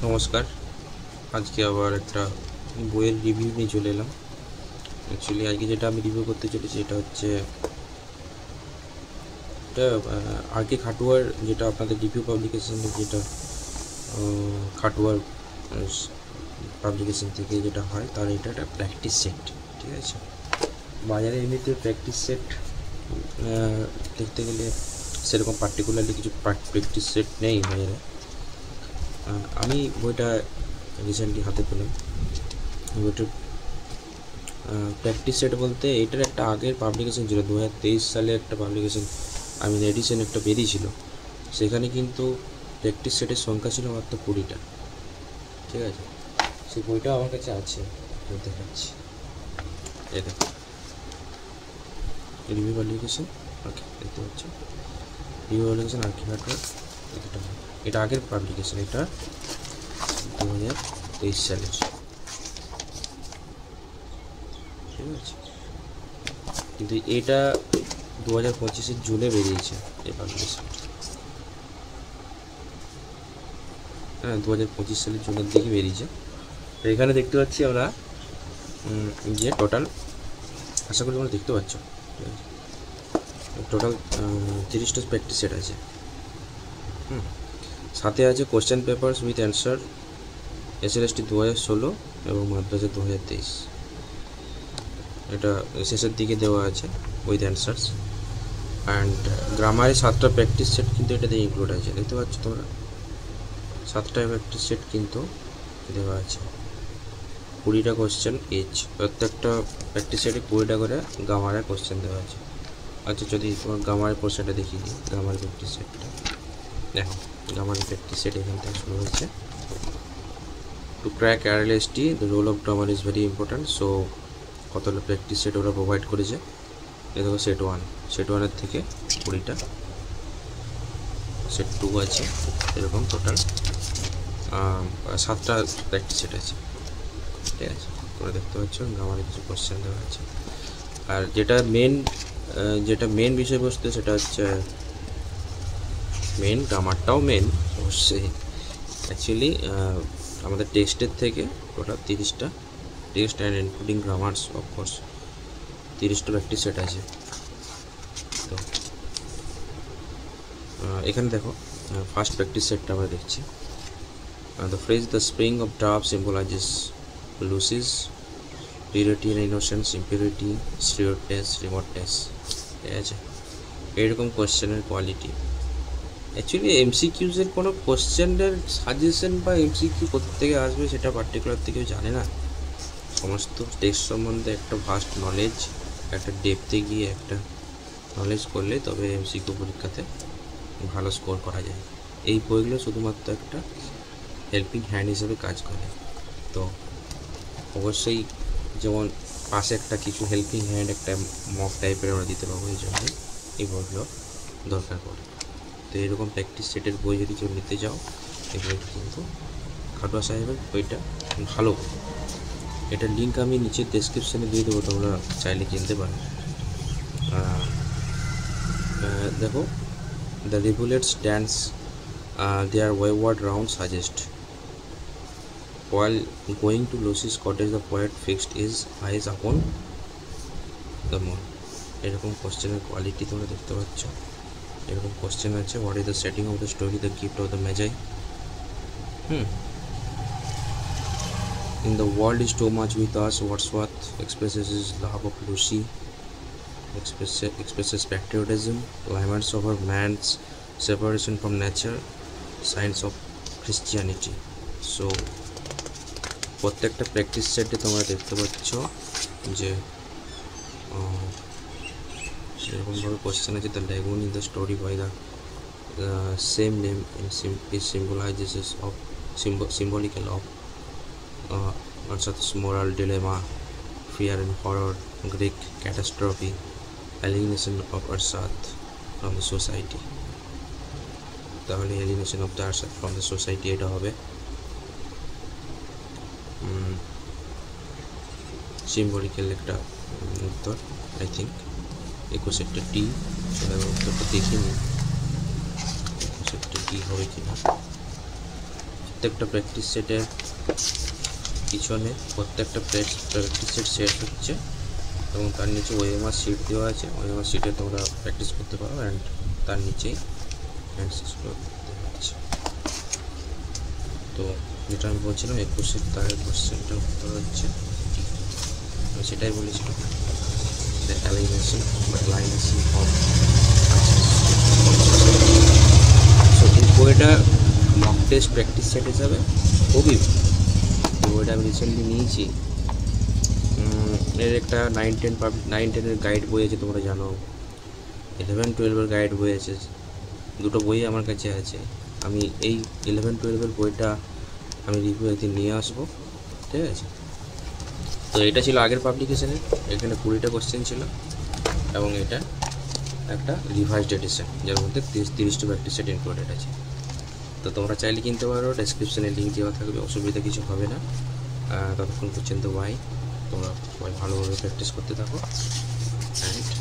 নমস্কার। আজকে আবার একটা বইয়ের রিভিউ নিয়ে চলে এলাম। অ্যাকচুয়ালি আজকে যেটা আমি রিভিউ করতে চলেছি এটা হচ্ছে এটা আর কে খাটুয়ার, যেটা আপনাদের রিভিউ পাবলিকেশনের যেটা খাটুয়ার পাবলিকেশন থেকে যেটা হয়, তার এটা একটা প্র্যাকটিস সেট। ঠিক আছে, বাজারে এমনিতে প্র্যাকটিস সেট দেখতে গেলে সেরকম পার্টিকুলারলি কিছু প্র্যাকটিস সেট নেই বাজারে। আমি বইটা রিসেন্টলি হাতে পেলাম। বইটার প্র্যাকটিস সেট বলতে এটার একটা আগের পাবলিকেশন ছিল, 2023 সালে একটা পাবলিকেশন, এডিশন একটা বেরিয়েছিল। সেখানে কিন্তু প্র্যাকটিস সেটের সংখ্যা ছিল মাত্র 20টা। ঠিক আছে, সেই বইটাও আমার কাছে আছে, দেখাচ্ছি। এই দেখো, রিভিউ পাবলিকেশন। ওকে, দেখতে পাচ্ছ রিভিউ পাবলিকেশন আর কি হার্ডওয়্যার। এটা আগের পাবলিকেশন, এটা 2023 সালের। ঠিক আছে, কিন্তু এটা 2025 জুনে বেরিয়েছে এই পাবলিকেশন। হ্যাঁ, 2025 সালের জুনের দিকে বেরিয়েছে। তো এখানে দেখতে পাচ্ছি আমরা যে টোটাল, আশা করি তোমরা দেখতে পাচ্ছ, টোটাল 30টা প্র্যাকটিস সেট আছে। সাথে আছে question papers with answer, SLST 2016 এবং মাদ্রাসা 2023। এটা শেষের দিকে দেওয়া আছে উইথ অ্যান্সার্স। অ্যান্ড গ্রামারে 7টা প্র্যাকটিস সেট কিন্তু এটাতে ইনক্লুড আছে, দেখতে পাচ্ছ তোমরা। 7টা প্র্যাকটিস সেট কিন্তু দেওয়া আছে। 20টা কোশ্চেন ইচ, প্রত্যেকটা প্র্যাকটিস সেটে 20টা করে গ্রামারের কোশ্চেন দেওয়া আছে। আচ্ছা, যদি তোমার গ্রামারের কোশ্চেনটা দেখিয়ে দিই, গ্রামারের প্র্যাকটিস সেটটা দেখো। গ্রামারের প্র্যাকটিস সেট এখান থেকে শুরু হয়েছে। To crack RLST the role of grammar is very important. So কতগুলো প্র্যাকটিস সেট ওরা প্রোভাইড করেছে। এ দেখো, সেট 1, সেট 1-এর থেকে 20টা, সেট 2 আছে, এরকম টোটাল 7টা প্র্যাকটিস সেট আছে। ঠিক আছে, তোমরা দেখতে পাচ্ছ গ্রামারে কিছু কোশ্চেন দেওয়া আছে। আর যেটা মেন বিষয়বস্তু সেটা হচ্ছে মেন, গ্রামারটাও মেন অবশ্যই। অ্যাকচুয়ালি আমাদের টেস্টের থেকে টোটাল 30টা test and including grammars of course 30টা প্র্যাকটিস সেট আছে। তো এখানে দেখো, ফার্স্ট প্র্যাকটিস সেটটা আমরা দেখছি। The phrase the spring of dub symbolises lucis, purity and innocence, impurity, stereotypes, remoteness. ঠিক আছে, এইরকম কোয়েশ্চেনের কোয়ালিটি। অ্যাকচুয়ালি MCQসের কোনো কোশ্চেনের সাজেশন বা MCQ কোথা থেকে আসবে সেটা পার্টিকুলার কেউ জানে না। সমস্ত টেস্ট সম্বন্ধে একটা ভাস্ট নলেজ, একটা ডেপথে গিয়ে একটা নলেজ করলে তবে MCQ পরীক্ষাতে ভালো স্কোর করা যায়। এই বইগুলো শুধুমাত্র একটা হেল্পিং হ্যান্ড হিসেবে কাজ করে। তো অবশ্যই যেমন পাশে একটা কিছু হেল্পিং হ্যান্ড, একটা মক টাইপের আমরা দিতে পারবো, এই জন্য এই বইগুলো দরকার পড়ে। তো এরকম প্র্যাকটিস সেটের বই যদি কেউ নিতে চাও, এই বইটা কিন্তু খাটুয়া সাহেবের বইটা ভালো। এটার লিঙ্ক আমি নিচে ডেসক্রিপশানে দিয়ে দেবো, তোমরা চাইলে কিনতে পারো। দেখো, the rivulets dance their wayward round suggest while going to Lucy's cottage the poet fixed his eyes upon the moon। এরকম কোশ্চেনের কোয়ালিটি তোমরা দেখতে পাচ্ছ। এরকম কোশ্চেন আছে, what is the setting of the story the gift of the ম্যাজাই। In the world is too much with us, Wordsworth expresses his love of Lucy, expresses patriotism, laments over man's separation from nature, signs of Christianity। So প্রত্যেকটা practice সেটে তোমরা দেখতে পাচ্ছ যে সেরকমভাবে question আছে। The lagoon in the story by the same name is symbolizes of symbolical of Arsath's moral dilemma, fear and horror, Greek catastrophe, alienation of Arsath from the society। তাহলে alienation of the Arsath from the society এটা হবে। সিম্বলিক্যাল একটা উত্তর, I think 21 টি। উত্তরটা দেখিনি 21 টি হবে কিনা। প্রত্যেকটা প্র্যাকটিস সেটের পিছনে প্রত্যেকটা প্র্যাকটিস সেট শেষ হচ্ছে এবং তার নিচে ওএমআর শিট দেওয়া আছে। ওএমআর শিটে তোমরা প্র্যাকটিস করতে পারো অ্যান্ড তার নিচেই অ্যান্সার্সগুলো করতে হচ্ছে। তো যেটা আমি বলছিলাম 21 তারের কোশ্চেনটা উত্তর হচ্ছে ডি। আমি সেটাই বলেছিলাম, দ্য অ্যালাইনেশন অফ সো এই বইটা মক টেস্ট প্র্যাকটিস সেট হিসাবে খুবই বইটা আমি রিসেন্টলি নিয়েছি। এর একটা 9-10 গাইড বই আছে, তোমরা জানো। 11-12 গাইড বই আছে, দুটো বই আমার কাছে আছে। আমি এই 11-12 বইটা আমি রিভিউ একদিন নিয়ে আসবো, ঠিক আছে। তো এটা ছিল আগের পাবলিকেশনে, এখানে 20টা কোশ্চেন ছিল এবং এটা একটা রিভাইজড এডিশন যার মধ্যে 30টা প্র্যাকটিস সেট ইনক্লুডেড আছে। তো তোমরা চাইলে কিনতে পারো, ডেসক্রিপশনে লিঙ্ক দেওয়া থাকবে, অসুবিধা কিছু হবে না। ততক্ষণ পর্যন্ত তোমরা সবাই ভালোভাবে প্র্যাকটিস করতে থাকো অ্যান্ড